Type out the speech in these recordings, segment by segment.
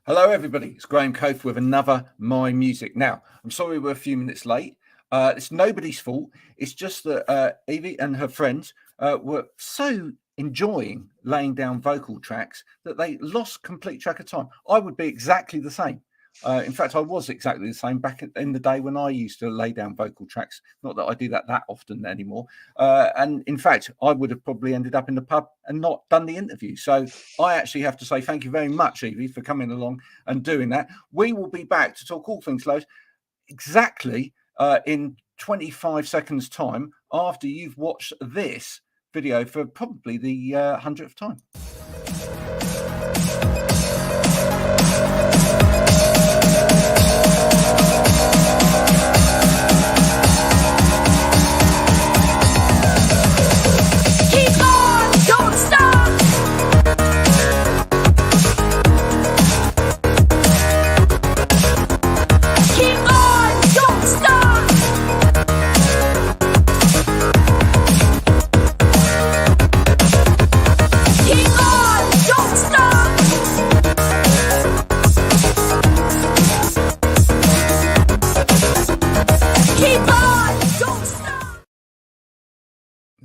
Hello, everybody. It's Graham Coath with another My Music. Now, I'm sorry we're a few minutes late. It's nobody's fault. It's just that Evie and her friends were so enjoying laying down vocal tracks that they lost complete track of time. I would be exactly the same. In fact, I was exactly the same back in the day when I used to lay down vocal tracks. Not that I do that often anymore. And in fact, I would have probably ended up in the pub and not done the interview. So I actually have to say thank you very much, Evie, for coming along and doing that. We will be back to talk all things lows exactly in 25 seconds time after you've watched this video for probably the 100th time.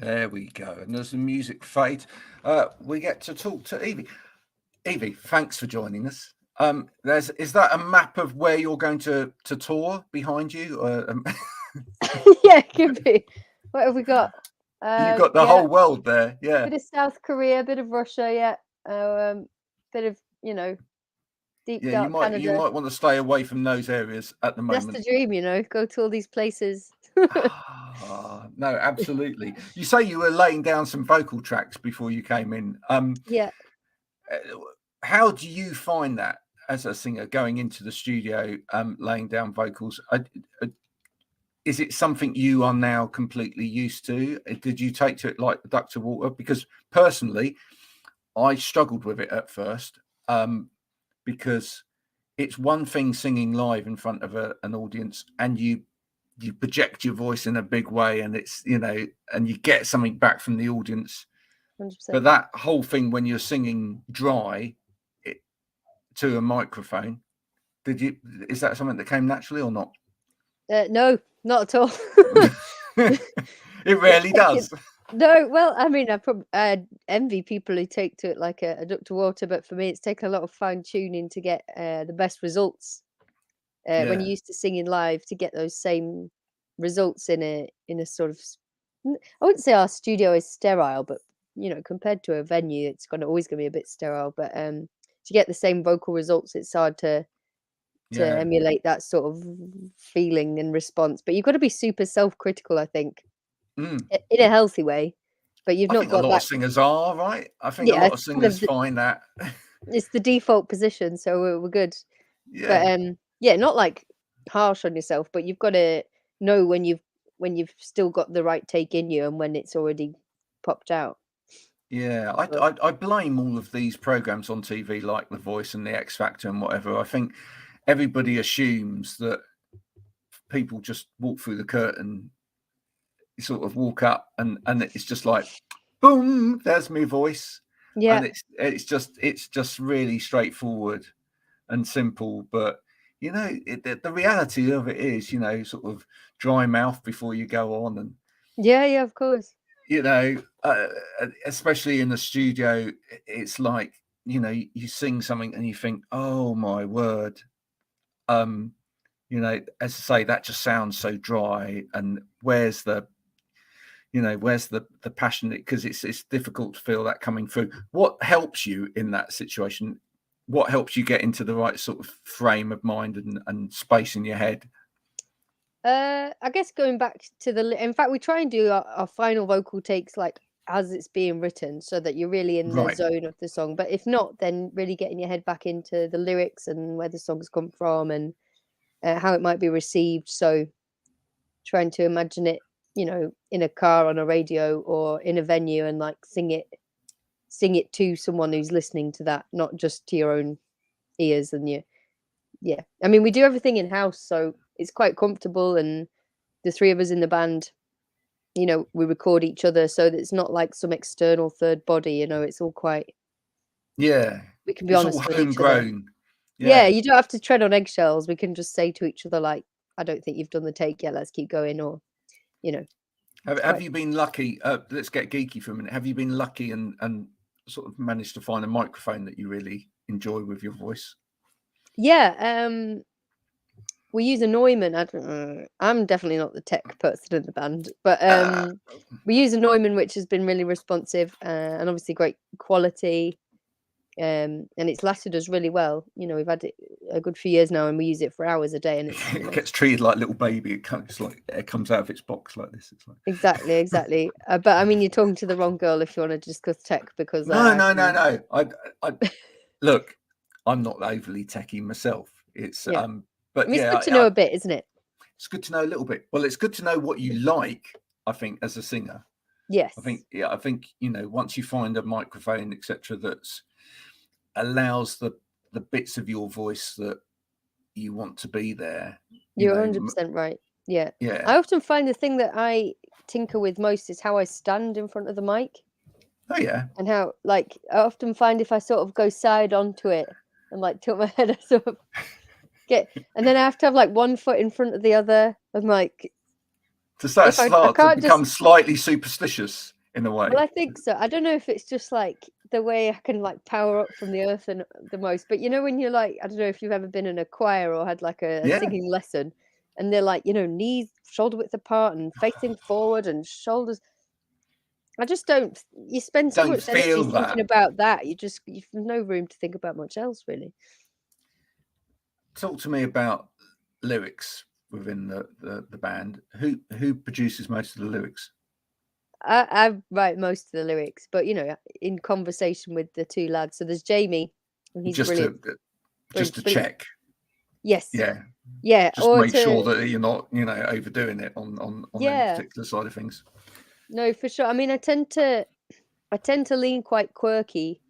There we go. And as the music fades, we get to talk to Evie. Evie, thanks for joining us. Is that a map of where you're going to tour behind you? Yeah, it could be. What have we got? You've got the whole world there. Yeah. Bit of South Korea, bit of Russia, yeah. Bit of, deep dark Canada. You might want to stay away from those areas at the moment. That's the dream, go to all these places. No, absolutely. You say you were laying down some vocal tracks before you came in. Yeah. How do you find that as a singer going into the studio, laying down vocals? Is it something you are now completely used to? Did you take to it like a duck to water? Because personally, I struggled with it at first because it's one thing singing live in front of an audience and you project your voice in a big way and it's, and you get something back from the audience. 100%. But that whole thing when you're singing dry to a microphone, is that something that came naturally or not? No, not at all. It rarely does. No, well, I mean, I envy people who take to it like a duck to water, but for me, it's taken a lot of fine tuning to get the best results. When you're used to singing live, to get those same results in a sort of, I wouldn't say our studio is sterile, but compared to a venue, it's always going to be a bit sterile. But to get the same vocal results, it's hard to emulate that sort of feeling and response. But you've got to be super self-critical, I think, in a healthy way. But you've not got a lot of singers are, right? I think a lot of singers find that it's the default position, so we're good. Yeah. But not like harsh on yourself, but you've got to know when you've still got the right take in you and when it's already popped out. Yeah, I blame all of these programs on TV like The Voice and The X Factor and whatever. I think everybody assumes that people just walk through the curtain, sort of walk up, and it's just like, boom, there's my voice. Yeah, and it's just really straightforward and simple, but. The reality of it is, sort of dry mouth before you go on. And yeah, of course. Especially in the studio, it's like, you sing something and you think, oh, my word. As I say, that just sounds so dry. And where's the passion? Because it's difficult to feel that coming through. What helps you in that situation? What helps you get into the right sort of frame of mind and space in your head? I guess going back to in fact, we try and do our final vocal takes like as it's being written, so that you're really in the zone of the song. But if not, then really getting your head back into the lyrics and where the songs come from and how it might be received. So trying to imagine it, in a car, on a radio, or in a venue, and like sing it to someone who's listening to that, not just to your own ears. And I mean, we do everything in house, so it's quite comfortable. And the three of us in the band, we record each other, so that it's not like some external third body. It's all quite we can be honest all with each other. homegrown. Yeah, you don't have to tread on eggshells. We can just say to each other, like, I don't think you've done the take yet. Let's keep going. Or, you know. Have you been lucky? Let's get geeky for a minute. Have you been lucky and sort of managed to find a microphone that you really enjoy with your voice? Yeah. We use a Neumann. I'm definitely not the tech person in the band, but we use a Neumann, which has been really responsive and obviously great quality. And it's lasted us really well. You know, we've had it a good few years now, and we use it for hours a day. And it gets treated like a little baby. It comes out of its box like this. It's like exactly. But I mean, you're talking to the wrong girl if you want to discuss tech, because no. I look, I'm not overly techie myself. It's but I mean, it's good to know a bit, isn't it? It's good to know a little bit. Well, it's good to know what you like, I think, as a singer. Yes. I think you know, once you find a microphone, etc., that's allows the bits of your voice that you want to be there. You're 100% right. Yeah. Yeah. I often find the thing that I tinker with most is how I stand in front of the mic. Oh yeah. And how, like, I often find if I sort of go side onto it and like tilt my head, I sort of and then I have to have like one foot in front of the other. I'm like, does that start to become slightly superstitious in a way? Well, I think so. I don't know if it's just like the way I can like power up from the earth and the most, but you know, when you're like, I don't know if you've ever been in a choir or had like a singing lesson, and they're like, you know, knees shoulder width apart and facing forward and shoulders. I just don't. You spend so much energy thinking about that. You've no room to think about much else, really. Talk to me about lyrics within the band. Who produces most of the lyrics? I write most of the lyrics, but you know, in conversation with the two lads. So there's Jamie, and he's brilliant. Just to check. Yes. Yeah. Just make sure that you're not, you know, overdoing it on any particular side of things. No, for sure. I mean, I tend to lean quite quirky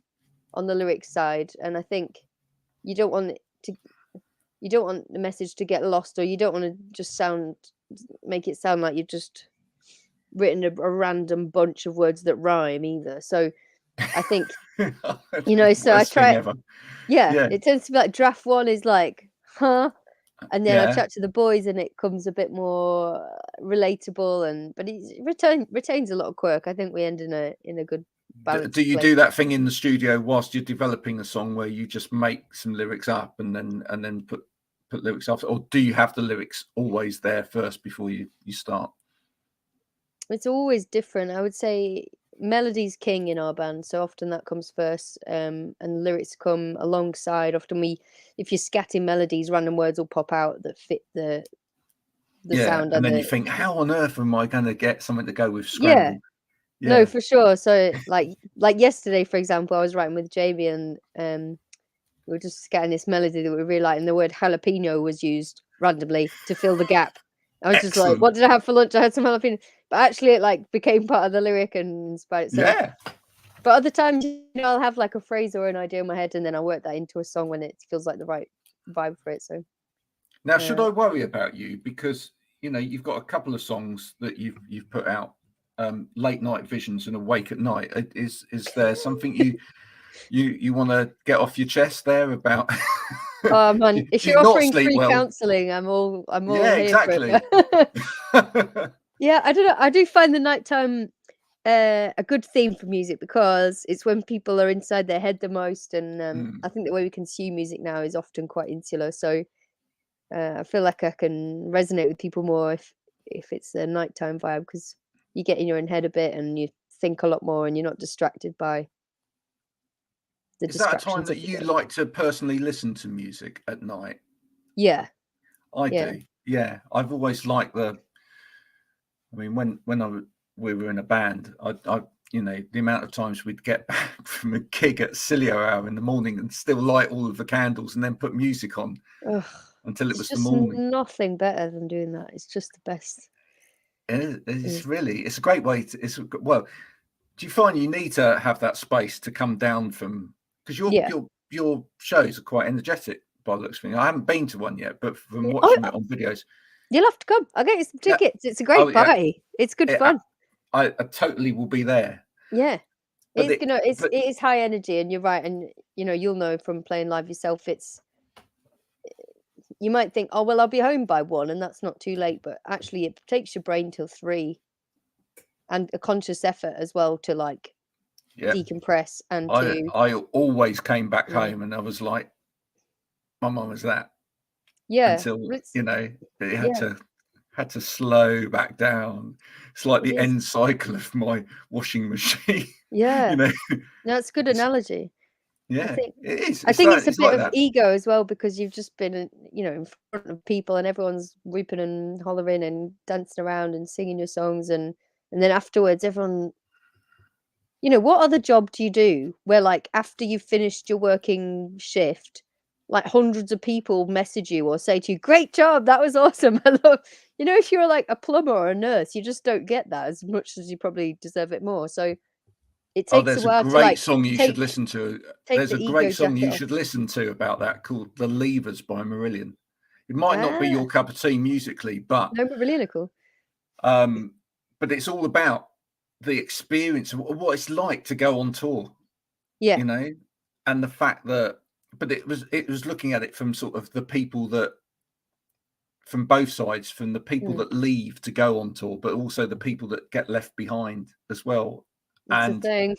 on the lyrics side, and I think you don't want the message to get lost, or you don't want to just make it sound like you've just written a random bunch of words that rhyme either. So I think you know, so I try it tends to be like draft one is like huh, and then I chat to the boys and it comes a bit more relatable, but it retains a lot of quirk. I think we end in a good balance. Do you do that thing in the studio whilst you're developing a song where you just make some lyrics up and then put lyrics after, or do you have the lyrics always there first before you start? It's always different. I would say melody's king in our band, so often that comes first, and lyrics come alongside. Often if you're scatting melodies, random words will pop out that fit the sound. And then you think, how on earth am I going to get something to go with scrambled? Yeah. No, for sure. So like yesterday, for example, I was writing with Jamie, and we were just scatting this melody that we really liked, and the word jalapeno was used randomly to fill the gap. I was just like, what did I have for lunch? I had some jalapeno. But actually it like became part of the lyric and inspired it. So, but other times, you know, I'll have like a phrase or an idea in my head, and then I'll work that into a song when it feels like the right vibe for it. So now, should I worry about you? Because, you know, you've got a couple of songs that you've put out, Late Night Visions and Awake at Night. Is there something you want to get off your chest there about? Oh man, if you're offering free counselling, I'm all here exactly. For it. Yeah, I don't know. I do find the nighttime a good theme for music, because it's when people are inside their head the most, and I think the way we consume music now is often quite insular. So I feel like I can resonate with people more if it's a nighttime vibe, because you get in your own head a bit and you think a lot more, and you're not distracted by the distractions. Is that a time that you like to personally listen to music at night? Yeah, I do. Yeah, I've always liked I mean, when we were in a band, I you know, the amount of times we'd get back from a gig at Cilio hour in the morning and still light all of the candles and then put music on until it was the morning. Nothing better than doing that. It's just the best. It's a great way to. Well, do you find you need to have that space to come down from, because your shows are quite energetic by the looks of things. I haven't been to one yet, but from watching it on videos. You'll have to come. I'll get you some tickets. It's a great party. It's good fun. I totally will be there. Yeah. It is high energy, and you're right. And you know, you'll know from playing live yourself, it's you might think, oh well, I'll be home by 1, and that's not too late, but actually it takes your brain till 3, and a conscious effort as well to like decompress. And I always came back home and I was like, my mum was that. Until you know, it had to slow back down. It's like the end cycle of my washing machine. Yeah, you know, that's a good analogy. Yeah, it is. I think it's a bit of ego as well, because you've just been, you know, in front of people and everyone's whooping and hollering and dancing around and singing your songs, and then afterwards everyone, you know, what other job do you do where like after you've finished your working shift, like hundreds of people message you or say to you, great job, that was awesome, I love, you know, if you're like a plumber or a nurse, you just don't get that as much as you probably deserve it more. So it takes a while to like song you should listen to. There's a great song you should listen to about that called The Levers by Marillion. It might not be your cup of tea musically, but no, but really cool. But it's all about the experience of what it's like to go on tour. Yeah. You know, and the fact that, but it was looking at it from sort of the people that, from both sides, from the people that leave to go on tour, but also the people that get left behind as well. It's a thing.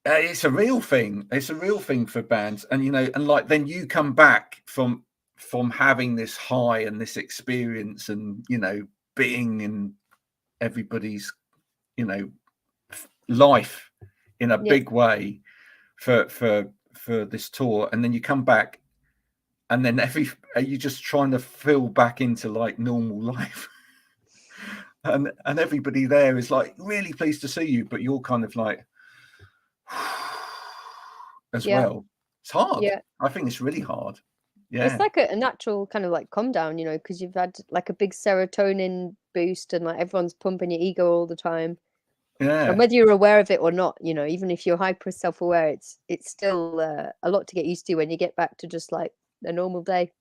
It's a real thing. It's a real thing for bands. And, you know, and like, then you come back from having this high and this experience and, you know, being in everybody's, you know, life in a big way for this tour. And then you come back and then you're just trying to fill back into like normal life. And everybody there is like really pleased to see you, but you're kind of like as well. It's hard. Yeah, I think it's really hard. Yeah, it's like a natural kind of like calm down, you know, because you've had like a big serotonin boost and like everyone's pumping your ego all the time. Yeah, and whether you're aware of it or not, you know, even if you're hyper self-aware, it's still a lot to get used to when you get back to just like a normal day.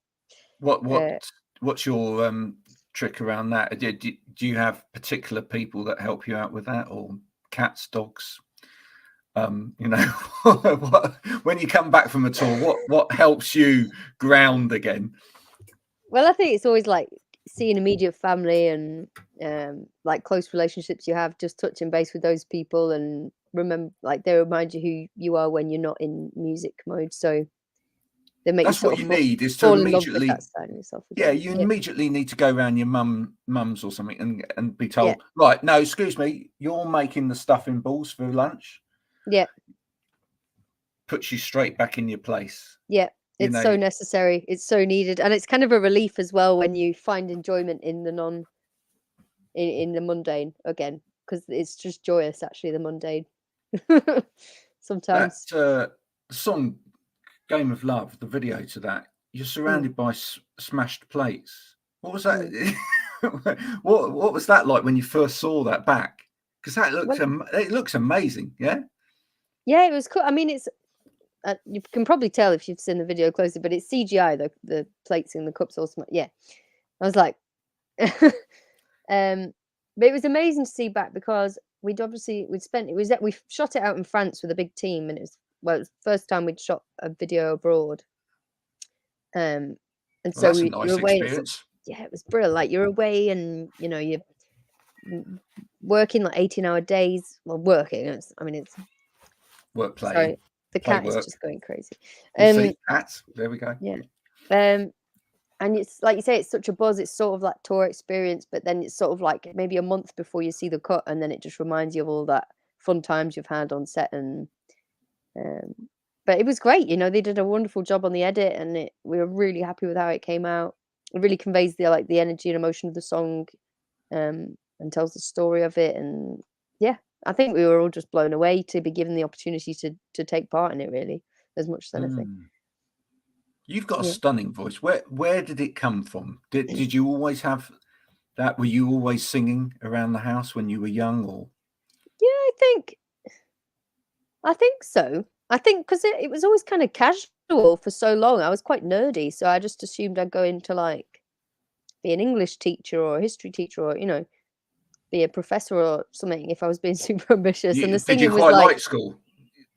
What's your trick around that? Do you have particular people that help you out with that, or cats, dogs? You know, when you come back from a tour, what helps you ground again? Well, I think it's always like seeing immediate family and like close relationships you have, just touching base with those people and remember, like they remind you who you are when you're not in music mode. So they make that's you what you need is to immediately you immediately need to go around your mum's or something and be told, right, no, excuse me, you're making the stuffing balls for lunch. Puts you straight back in your place. It's so necessary, it's so needed, and it's kind of a relief as well when you find enjoyment in the in the mundane again, because it's just joyous actually, the mundane. Sometimes that song Game of Love, the video to that, you're surrounded by smashed plates. What was that? what was that like when you first saw that back? Because that looks it looks amazing. Yeah, it was cool. I mean, it's you can probably tell if you've seen the video closely, but it's CGI. The plates and the cups all smart. Yeah, I was like, but it was amazing to see back, because we shot it out in France with a big team, and it was the first time we'd shot a video abroad. And so that's a nice experience. It was brilliant. Like you're away, and you know you're working like 18-hour days. Well, working. It's work play. Sorry, the cat is just going crazy. See, cats. There we go. Yeah. And it's like you say, it's such a buzz. It's sort of like tour experience, but then it's sort of like maybe a month before you see the cut, and then it just reminds you of all that fun times you've had on set. And but it was great. You know, they did a wonderful job on the edit, and we were really happy with how it came out. It really conveys the energy and emotion of the song, and tells the story of it. And yeah, I think we were all just blown away to be given the opportunity to take part in it, really, as much as anything. You've got a stunning voice. Where did it come from? Did you always have that? Were you always singing around the house when you were young, or? Yeah, I think so. I think because it was always kind of casual for so long. I was quite nerdy, so I just assumed I'd go into like be an English teacher or a history teacher, or, you know, be a professor or something if I was being super ambitious. And the singing was like school?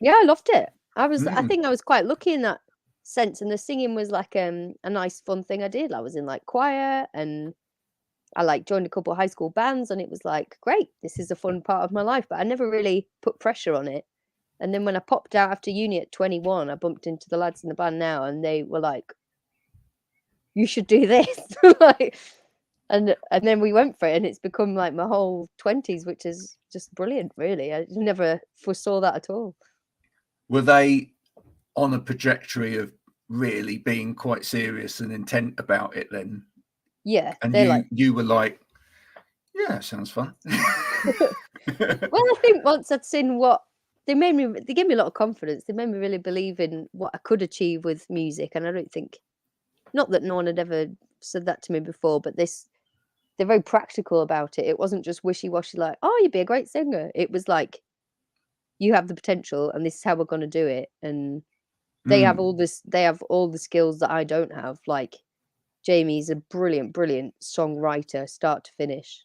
Yeah, I loved it. I think I was quite lucky in that sense. And the singing was like a nice fun thing I did. I was in like choir, and I like joined a couple of high school bands, and it was like, great, this is a fun part of my life. But I never really put pressure on it. And then when I popped out after uni at 21, I bumped into the lads in the band now, and they were like, you should do this. Like, and then we went for it, and it's become like my whole 20s, which is just brilliant, really. I never foresaw that at all. Were they on a trajectory of really being quite serious and intent about it then? Yeah. And you were like, yeah, sounds fun. Well, I think once I'd seen what they gave me a lot of confidence. They made me really believe in what I could achieve with music. And I don't think, not that no one had ever said that to me before, but they're very practical about it. It wasn't just wishy-washy like, oh, you'd be a great singer. It was like, you have the potential, and this is how we're going to do it. And they have all the skills that I don't have. Like, Jamie's a brilliant songwriter, start to finish.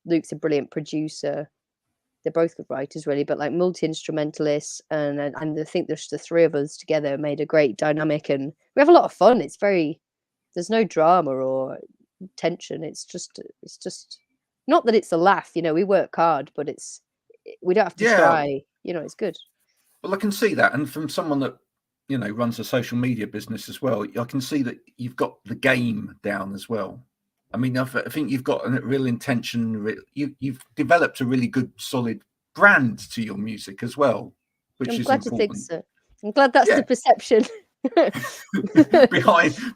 Luke's a brilliant producer. They're both good writers, really, but like multi-instrumentalists, and I think there's the three of us together made a great dynamic, and we have a lot of fun. There's no drama or tension. It's just not that it's a laugh, we work hard, but we don't have to try. It's good. Well, I can see that, and from someone that runs a social media business as well, I can see that you've got the game down as well. I mean, I think you've got a real intention. You've developed a really good, solid brand to your music as well, which is important. I'm glad you think so. I'm glad that's the perception.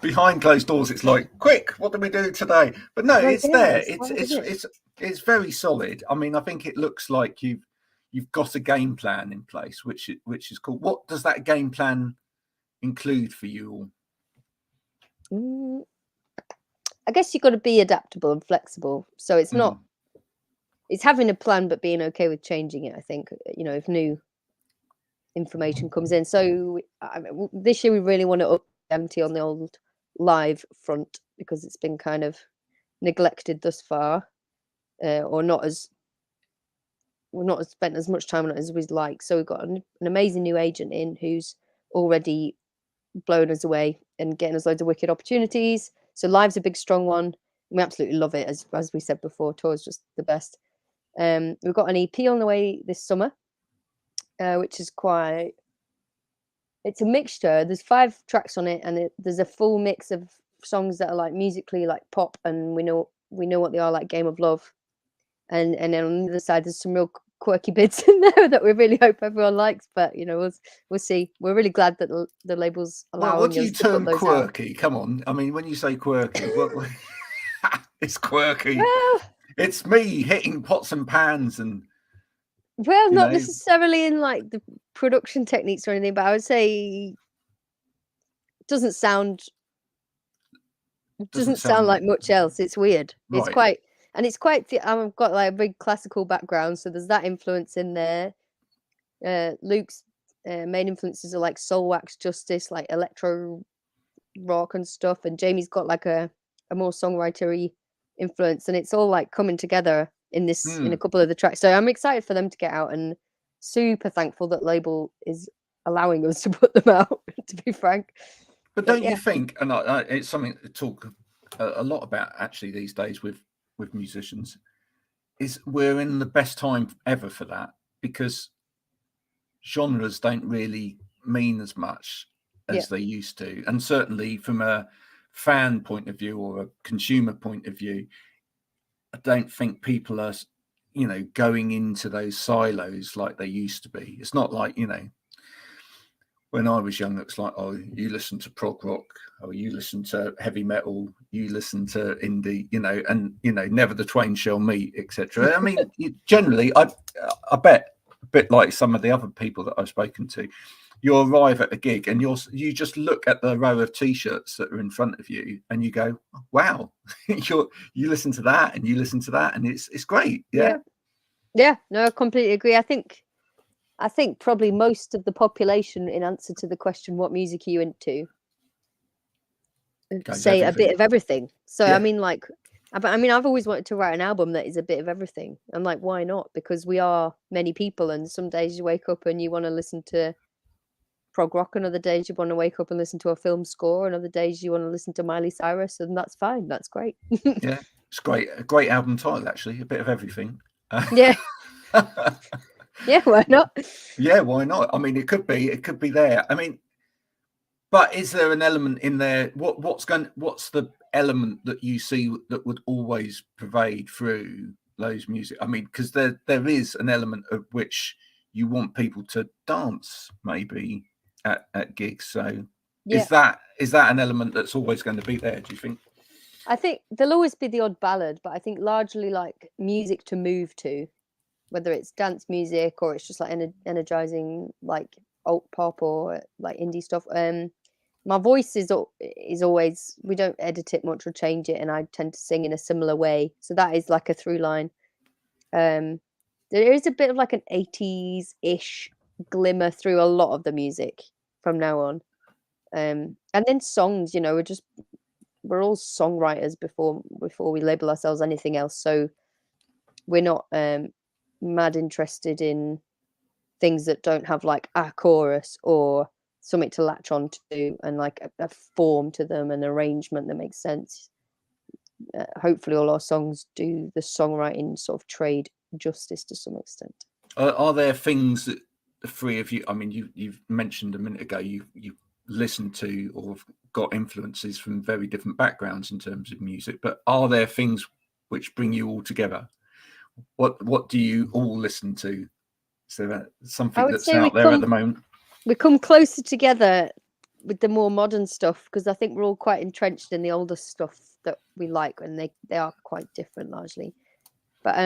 behind closed doors, it's like, quick, what do we do today? But no, it's there. It's very solid. I mean, I think it looks like you've got a game plan in place, which is cool. What does that game plan include for you all? I guess you've got to be adaptable and flexible. So it's not, it's having a plan, but being okay with changing it, I think, if new information comes in. So this year we really want to up empty on the old live front, because it's been kind of neglected thus far, or we're not spent as much time on it as we'd like. So we've got an amazing new agent in who's already blown us away and getting us loads of wicked opportunities. So live's a big, strong one. We absolutely love it. As we said before, tour's just the best. We've got an EP on the way this summer, which is it's a mixture. There's 5 tracks on it, and there's a full mix of songs that are like musically like pop, and we know what they are, like Game of Love. And then on the other side, there's some real quirky bits in there that we really hope everyone likes. But we'll see. We're really glad that the label's allowing what do you us to put term those quirky? out. Come on, I mean, when you say quirky, it's quirky. Well, it's me hitting pots and pans and. Well, not necessarily in like the production techniques or anything, but I would say it doesn't sound like much else. It's weird. Right. It's quite I've got like a big classical background, so there's that influence in there. Luke's main influences are like Soul Wax Justice, like electro rock and stuff, and Jamie's got like a more songwritery influence, and it's all like coming together in a couple of the tracks. So I'm excited for them to get out, and super thankful that label is allowing us to put them out, to be frank. But don't you think, and it's something to talk a lot about actually these days with musicians, is we're in the best time ever for that, because genres don't really mean as much as they used to. And certainly from a fan point of view or a consumer point of view, I don't think people are, going into those silos like they used to be. It's not like, when I was young, it's like, oh, you listen to prog rock, or you listen to heavy metal, you listen to indie, and never the twain shall meet, etc. I mean, generally, I bet a bit like some of the other people that I've spoken to, you arrive at a gig and you just look at the row of t-shirts that are in front of you and you go, wow, you listen to that and you listen to that, and it's great. Yeah, no, I completely agree. I think probably most of the population, in answer to the question, what music are you into, say everything. A bit of everything. So I've always wanted to write an album that is a bit of everything. I'm like, why not? Because we are many people, and some days you wake up and you want to listen to prog rock, and other days you want to wake up and listen to a film score, and other days you want to listen to Miley Cyrus, and that's fine. That's great. Yeah, it's great. A great album title, actually. A bit of everything. Yeah. Yeah, why not? Yeah, why not? I mean, it could be there. I mean, but is there an element in there? What's the element that you see that would always pervade through those music? I mean, because there is an element of which you want people to dance maybe at gigs. So is that an element that's always going to be there, do you think? I think there'll always be the odd ballad, but I think largely like music to move to, whether it's dance music or it's just like energizing like alt pop or like indie stuff. My voice is always, we don't edit it much or change it, and I tend to sing in a similar way. So that is like a through line. There is a bit of like an 80s-ish glimmer through a lot of the music from now on. And then songs, you know, we're all songwriters before we label ourselves anything else. So we're not mad interested in things that don't have like a chorus or something to latch on to, and like a form to them, an arrangement that makes sense. Hopefully all our songs do the songwriting sort of trade justice to some extent. Are there things that the three of you, I mean, you've mentioned a minute ago, you listened to or have got influences from very different backgrounds in terms of music, but are there things which bring you all together? What do you all listen to? So that something that's out there at the moment. We come closer together with the more modern stuff, because I think we're all quite entrenched in the older stuff that we like, and they are quite different largely. But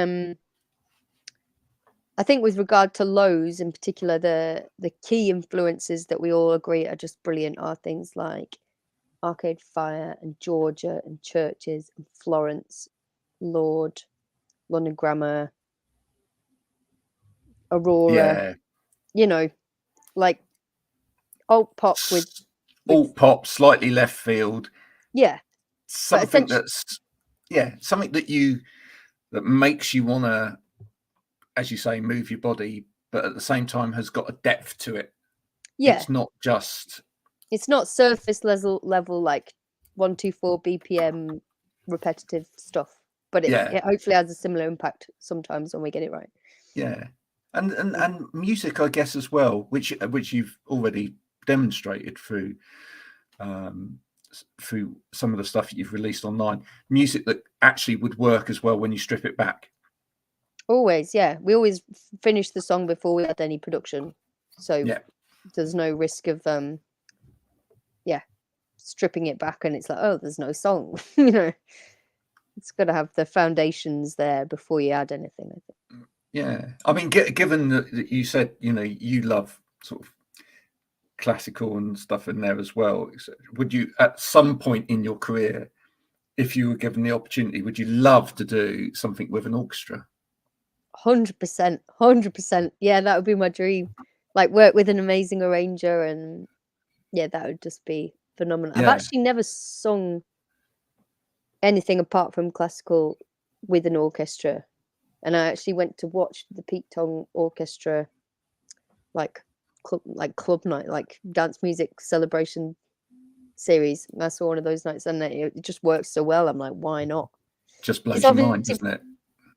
I think with regard to lows in particular, the key influences that we all agree are just brilliant are things like Arcade Fire and Georgia and Churches and Florence, Lord, London Grammar, Aurora. Yeah. You know, like alt pop with alt pop, slightly left field. Yeah. Something something that makes you want to, as you say, move your body, but at the same time has got a depth to it. Yeah. It's not surface level like 124 BPM repetitive stuff, but it hopefully has a similar impact sometimes when we get it right. Yeah. And music, I guess, as well, which you've already demonstrated through some of the stuff that you've released online. Music that actually would work as well when you strip it back. Always, yeah. We always finish the song before we had any production, so there's no risk of stripping it back and it's like, oh, there's no song. You know, it's got to have the foundations there before you add anything, I think. Yeah, I mean, given that you said, you know, you love sort of classical and stuff in there as well, would you at some point in your career, if you were given the opportunity, would you love to do something with an orchestra? 100%. Yeah, that would be my dream. Like work with an amazing arranger, and that would just be phenomenal. I've actually never sung anything apart from classical with an orchestra. And I actually went to watch the Pete Tong Orchestra, like club night, like dance music celebration series. And I saw one of those nights, and it just works so well. I'm like, why not? Just blows your mind, doesn't it?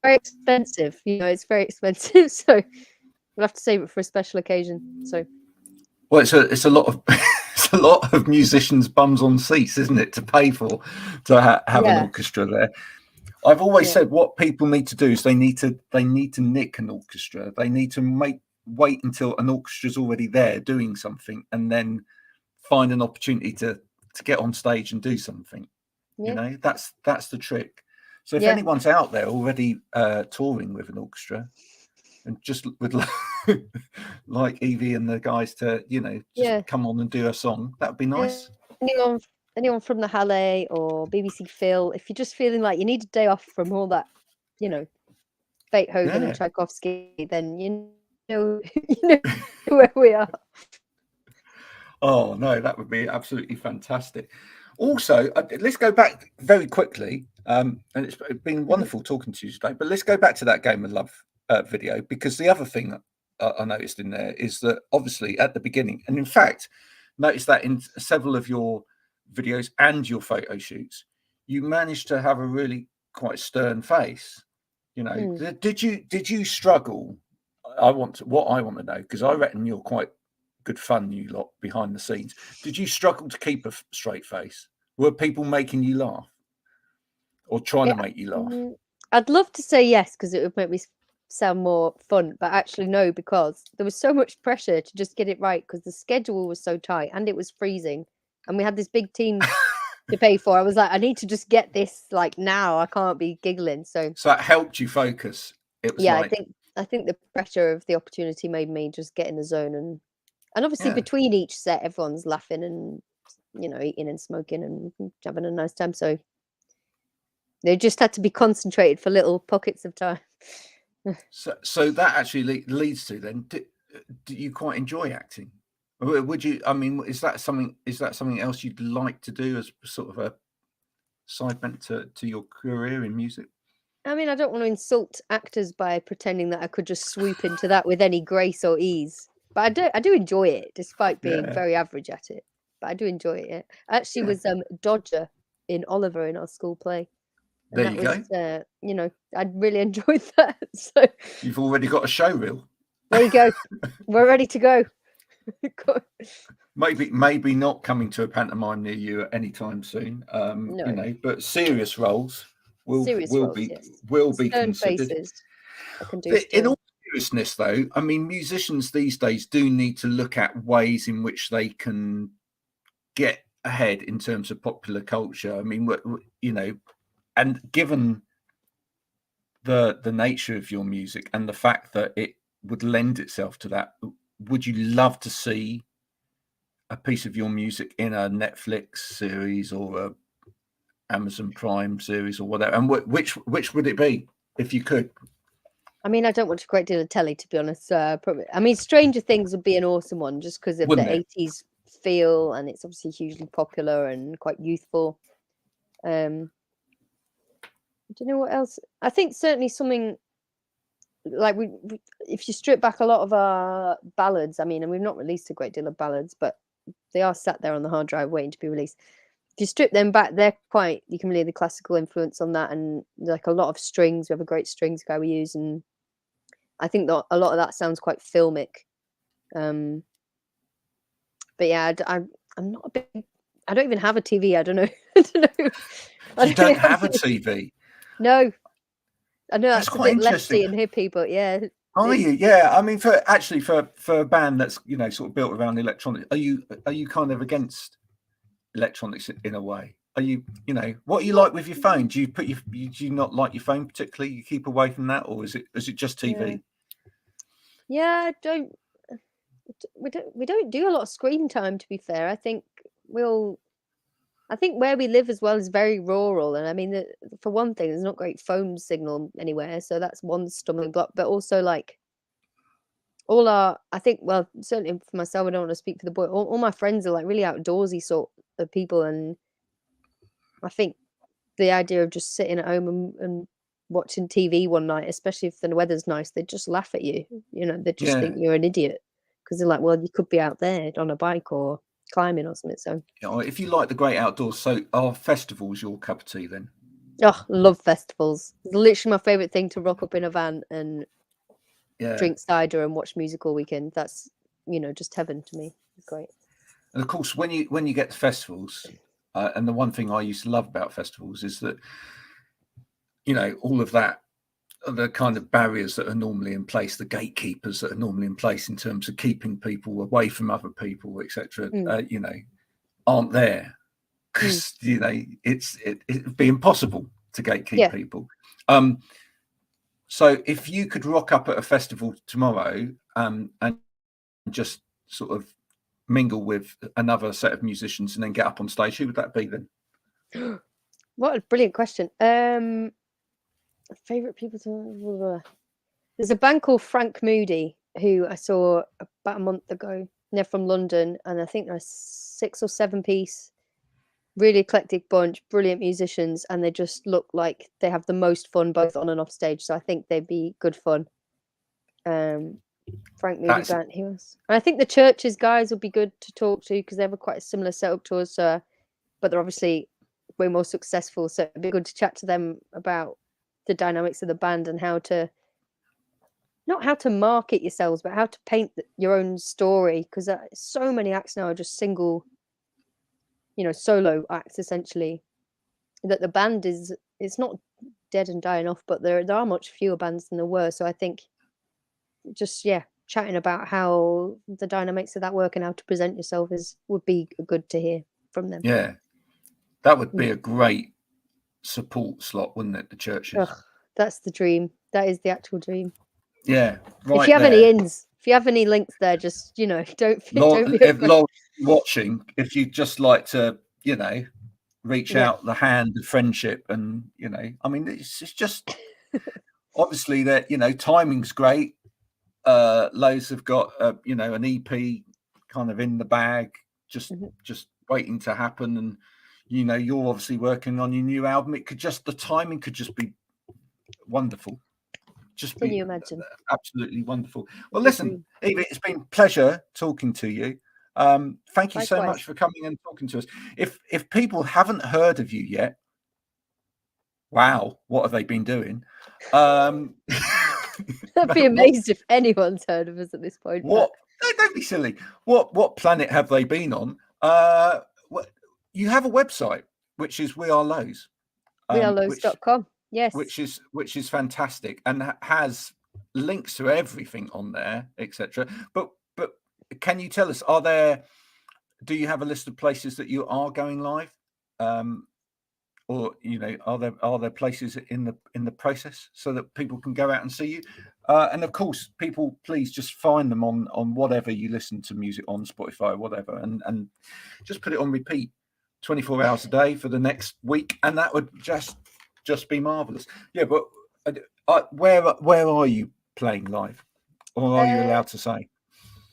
Very expensive, you know. It's very expensive, so we'll have to save it for a special occasion. So, well, it's a lot of it's a lot of musicians' bums on seats, isn't it, to pay for to have an orchestra there. I've always said what people need to do is they need to nick an orchestra. They need to wait until an orchestra's already there doing something, and then find an opportunity to get on stage and do something. You know, that's the trick. So if anyone's out there already touring with an orchestra and just would like Evie and the guys to, you know, just come on and do a song, that would be nice. Anyone from the Halle or BBC Phil, if you're just feeling like you need a day off from all that, you know, Beethoven and Tchaikovsky, then you know where we are. Oh no, that would be absolutely fantastic. Also, let's go back very quickly, and it's been wonderful talking to you today. But let's go back to that Game of Love video, because the other thing I noticed in there is that obviously at the beginning, and in fact, notice that in several of your videos and your photo shoots, you managed to have a really quite stern face. You know, did you struggle? What I want to know, because I reckon you're quite good fun, you lot behind the scenes. Did you struggle to keep a straight face? Were people making you laugh or trying to make you laugh? I'd love to say yes, because it would make me sound more fun, but actually no, because there was so much pressure to just get it right, because the schedule was so tight and it was freezing, and we had this big team to pay for. I was like, I need to just get this like now. I can't be giggling. So that helped you focus. It was I think the pressure of the opportunity made me just get in the zone, and obviously between each set, everyone's laughing and eating and smoking and having a nice time. So they just had to be concentrated for little pockets of time. So that actually leads to then. Do you quite enjoy acting? Would you? I mean, is that something else you'd like to do as sort of a side bent to your career in music? I mean, I don't want to insult actors by pretending that I could just swoop into that with any grace or ease, but I do enjoy it, despite being very average at it. But I do enjoy it. I actually was Dodger in Oliver in our school play. And there you go. I really enjoyed that. So you've already got a show reel. There you go. We're ready to go. Maybe not coming to a pantomime near you at any time soon. No. But serious roles will be Stern considered. Faces, I can do in all seriousness, though, I mean, musicians these days do need to look at ways in which they can get ahead in terms of popular culture. I mean, and given the nature of your music and the fact that it would lend itself to that, would you love to see a piece of your music in a Netflix series or a Amazon Prime series or whatever? And which would it be if you could? I mean, I don't watch a great deal of telly, to be honest. Probably, I mean, Stranger Things would be an awesome one just because of the 80s feel, and it's obviously hugely popular and quite youthful. Do you know what else? I think certainly something like if you strip back a lot of our ballads, I mean, and we've not released a great deal of ballads, but they are sat there on the hard drive waiting to be released. If you strip them back, you can really the classical influence on that, and like a lot of strings. We have a great strings guy we use, and I think that a lot of that sounds quite filmic. But yeah, I'm not a big. I don't even have a TV. I don't know. You don't have a TV? No. I know that's a bit lefty and hippie, but yeah. Are you? Yeah. I mean, for a band that's sort of built around electronics, are you kind of against electronics in a way? Are you what are you like with your phone? Do you not like your phone particularly? You keep away from that, or is it just TV? Yeah, we don't do a lot of screen time, to be fair. I think where we live as well is very rural, and I mean, for one thing, there's not great phone signal anywhere, so that's one stumbling block. But also, like, certainly for myself, I don't want to speak for the boy. All my friends are like really outdoorsy sort of people, and I think the idea of just sitting at home and watching TV one night, especially if the weather's nice, they just laugh at you. They just think you're an idiot because they're like, well, you could be out there on a bike or climbing or something. So if you like the great outdoors, so are festivals your cup of tea then? Oh, love festivals. It's literally my favorite thing, to rock up in a van and drink cider and watch music all weekend. That's just heaven to me. It's great. And of course, when you get to festivals, and the one thing I used to love about festivals is that all of that, the kind of barriers that are normally in place, the gatekeepers that are normally in place in terms of keeping people away from other people, etc. Aren't there, because it'd be impossible to gatekeep people. So if you could rock up at a festival tomorrow and just sort of mingle with another set of musicians and then get up on stage, who would that be then? What a brilliant question. Favorite people to there's a band called Frank Moody who I saw about a month ago. They're from London, and I think they're a 6 or 7 piece, really eclectic bunch, brilliant musicians, and they just look like they have the most fun both on and off stage. So I think they'd be good fun. Frank Moody band, he was. And I think the Churches guys would be good to talk to because they have quite a similar setup to us, but they're obviously way more successful. So it'd be good to chat to them about the dynamics of the band and not how to market yourselves, but how to paint your own story. Because so many acts now are just single, solo acts essentially. That the band it's not dead and dying off, but there are much fewer bands than there were. So I think just chatting about how the dynamics of that work and how to present yourself would be good to hear from them. Yeah, that would be a great support slot, wouldn't it? The Churches. Ugh, that's the dream. That is the actual dream. Yeah, right. If you have any if you have any links there, just don't be afraid. Watching, if you just like to, reach out the hand of friendship, and I mean, it's just obviously that timing's great. Lowe's have got an EP kind of in the bag, just waiting to happen, and you're obviously working on your new album. The timing could just be wonderful. Can you imagine? Absolutely wonderful. Well, listen, Evie, it's been a pleasure talking to you. Thank you so much for coming and talking to us. If people haven't heard of you yet, wow, what have they been doing? I'd be amazed if anyone's heard of us at this point. What? Don't be silly. What planet have they been on? You have a website, which is We Are Lowe's. wearelowe's.com. Yes. Which is fantastic and has links to everything on there, etc. But can you tell us, do you have a list of places that you are going live? Or are there places in the process so that people can go out and see you? And of course, people, please just find them on whatever you listen to music on, Spotify or whatever, and just put it on repeat 24 hours a day for the next week, and that would just be marvelous. Yeah, but where are you playing live, or are you allowed to say?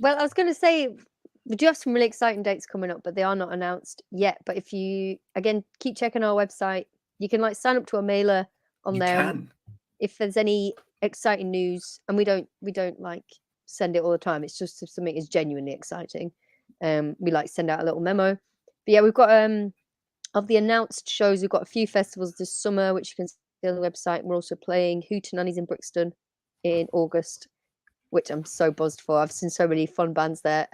Well, I was going to say we do have some really exciting dates coming up, but they are not announced yet. But if you keep checking our website, you can sign up to a mailer on there. If there's any exciting news, and we don't send it all the time. It's just if something is genuinely exciting, we send out a little memo. But yeah, we've got of the announced shows, we've got a few festivals this summer, which you can see on the website. We're also playing Hootenannies in Brixton in August, which I'm so buzzed for. I've seen so many fun bands there.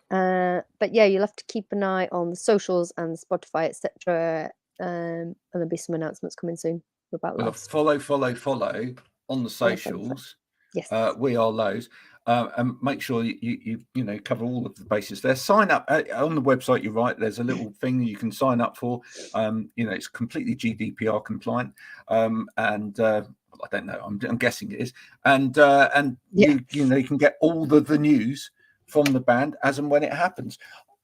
But yeah, you'll have to keep an eye on the socials and Spotify, etc. And there'll be some announcements coming soon about that. Follow on the socials. Yes. We Are Lowe's. And make sure you cover all of the bases there. Sign up on the website. You're right. There's a little thing you can sign up for. It's completely GDPR compliant. And I don't know. I'm guessing it is. And you can get all the news from the band as and when it happens.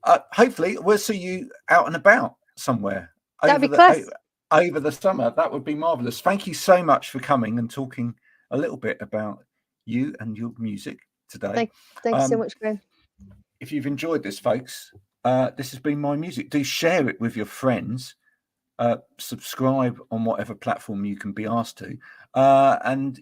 Hopefully, we'll see you out and about somewhere. That'd be class. Over the summer. That would be marvelous. Thank you so much for coming and talking a little bit about you and your music today. Thanks so much, Graham. If you've enjoyed this, folks, this has been my music. Do share it with your friends. Subscribe on whatever platform you can be asked to, and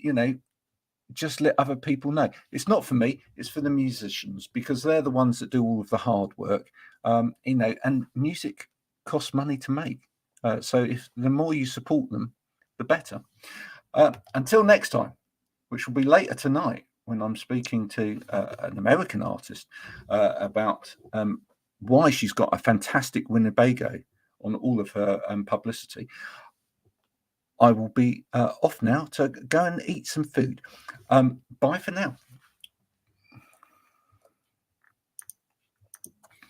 just let other people know. It's not for me, it's for the musicians, because they're the ones that do all of the hard work. And music costs money to make, so if the more you support them, the better. Until next time, which will be later tonight, when I'm speaking to an American artist about why she's got a fantastic Winnebago on all of her publicity. I will be off now to go and eat some food. Bye for now.